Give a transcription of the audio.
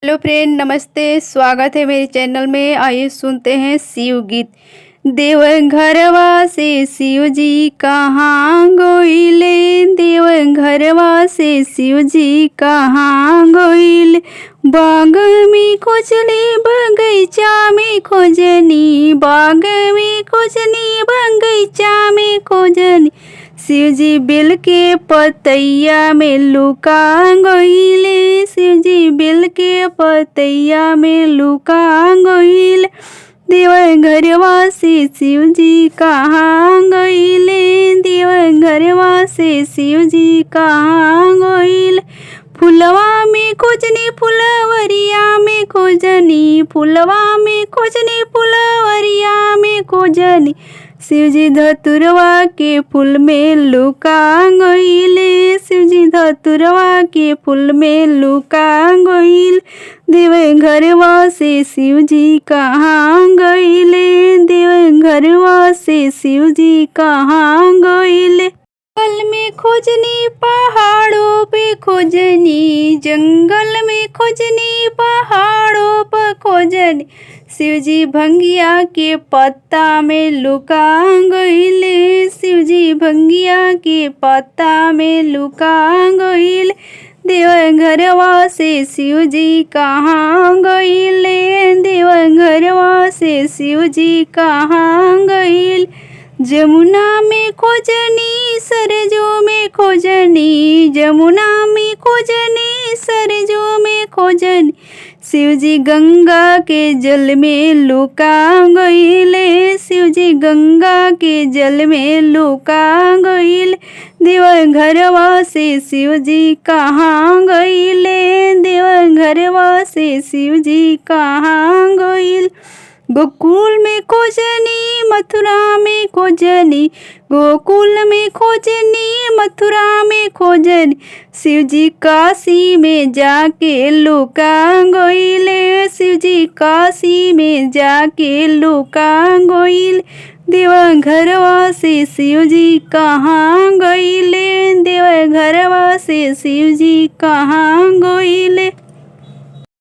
Hello friend, नमस्ते। स्वागत है मेरे चैनल में। आइए सुनते हैं शिव गीत। देवघरवा से शिव जी कहाँ गोइले, देवघरवा से शिव जी कहाँ गोइले। बाग में खोजली बगीचा में खोजनी, बाग में खोजनी बगीचा में खोजनी। शिव जी बेल के पतैया में लुका गइले, शिव जी बेल के पतैया में लुका गइले। देवघरवा से शिव जी कहाँ गइले, देवघरवा से शिव जी कहाँ गइले। फुलवा में खोजनी फुलवरिया में खोजनी, फुलवा में खोजनी फुलवरिया में खोजनी। शिव जी धतुरवा के फूल में लुका गइले, शिव जी धतुरवा के फूल में लुका गइले। देवघरवा से शिव जी कहाँ गइले, देवघरवा से शिव जी कहाँ गइले। जंगल में खोजनी पहाड़ों पे खोजनी, जंगल में खोजनी पहाड़ों पर खोजनी। शिव जी भंगिया के पत्ता में लुका गइले, शिव जी भंगिया के पत्ता में लुका गइले। देवघरवा से शिव जी कहाँ गइले, देवघरवा से शिव जी कहाँ गइले। जमुना में खोजनी सरजू में खोजनी, जमुना में खोजनी सरजू में खोजनी। शिव जी गंगा के जल में लुका गइले, शिव जी गंगा के जल में लुका गइले। देवघरवा से शिव जी कहाँ गइले, देवघरवा से शिव जी कहाँ गइले। गोकुल में खोजनी मथुरा में खोजनी, गोकुल में खोजनी मथुरा में खोजनी। शिव जी काशी में जाके लुका गइले, शिव जी काशी में जाके लुका गइले। देवघरवा से शिव जी कहाँ गइले, देवघरवा से शिव जी कहाँ गइले।